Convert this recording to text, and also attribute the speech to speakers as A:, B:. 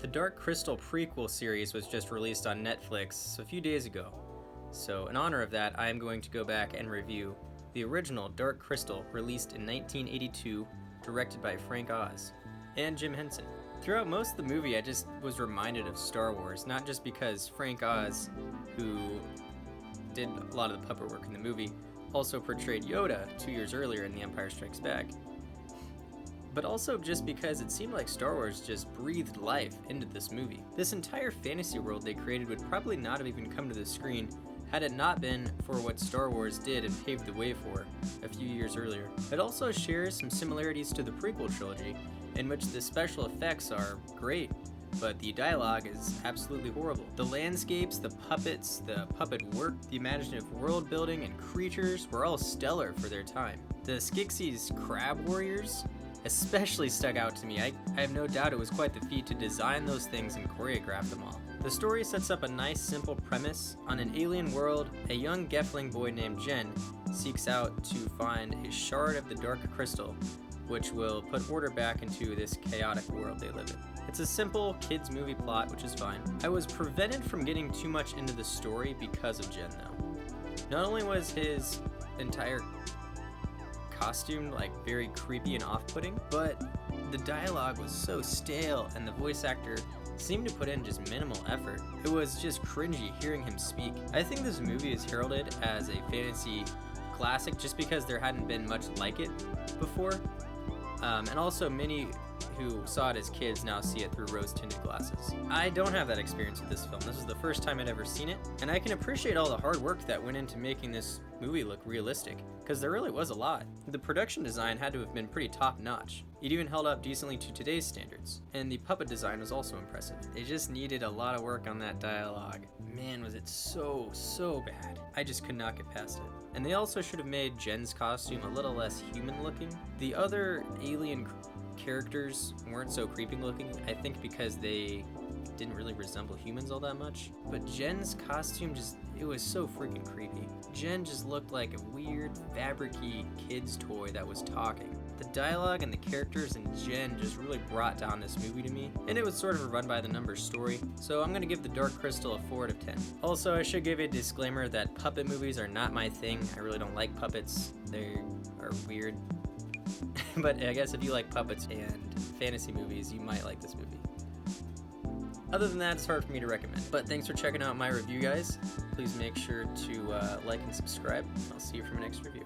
A: The Dark Crystal prequel series was just released on Netflix a few days ago, so in honor of that, I am going to go back and review the original Dark Crystal, released in 1982, directed by Frank Oz and Jim Henson. Throughout most of the movie, I just was reminded of Star Wars, not just because Frank Oz, who did a lot of the puppet work in the movie, also portrayed Yoda 2 years earlier in The Empire Strikes Back, but also just because it seemed like Star Wars just breathed life into this movie. This entire fantasy world they created would probably not have even come to the screen had it not been for what Star Wars did and paved the way for a few years earlier. It also shares some similarities to the prequel trilogy, in which the special effects are great, but the dialogue is absolutely horrible. The landscapes, the puppets, the puppet work, the imaginative world building and creatures were all stellar for their time. The Skeksis crab warriors especially stuck out to me. I have no doubt it was quite the feat to design those things and choreograph them all. The story sets up a nice simple premise. On an alien world, a young Gelfling boy named Jen seeks out to find a shard of the Dark Crystal, which will put order back into this chaotic world they live in. It's a simple kids movie plot, which is fine. I was prevented from getting too much into the story because of Jen, though. Not only was his entire costume like very creepy and off-putting, but the dialogue was so stale and the voice actor seemed to put in just minimal effort. It was just cringy hearing him speak. I think this movie is heralded as a fantasy classic just because there hadn't been much like it before, and also many who saw it as kids now see it through rose-tinted glasses. I don't have that experience with this film. This is the first time I'd ever seen it, and I can appreciate all the hard work that went into making this movie look realistic, because there really was a lot. The production design had to have been pretty top-notch. It even held up decently to today's standards, and the puppet design was also impressive. They just needed a lot of work on that dialogue. Man, was it so bad. I just could not get past it. And they also should have made Jen's costume a little less human-looking. The other alien characters weren't so creepy looking, I think because they didn't really resemble humans all that much. But Jen's costume it was so freaking creepy. Jen just looked like a weird, fabric-y kid's toy that was talking. The dialogue and the characters and Jen just really brought down this movie to me, and it was sort of a run-by-the-numbers story, so I'm gonna give The Dark Crystal a 4 out of 10. Also, I should give a disclaimer that puppet movies are not my thing. I really don't like puppets. They are weird. But I guess if you like puppets and fantasy movies, you might like this movie. Other than that, it's hard for me to recommend. But thanks for checking out my review, guys. Please make sure to like and subscribe. I'll see you for my next review.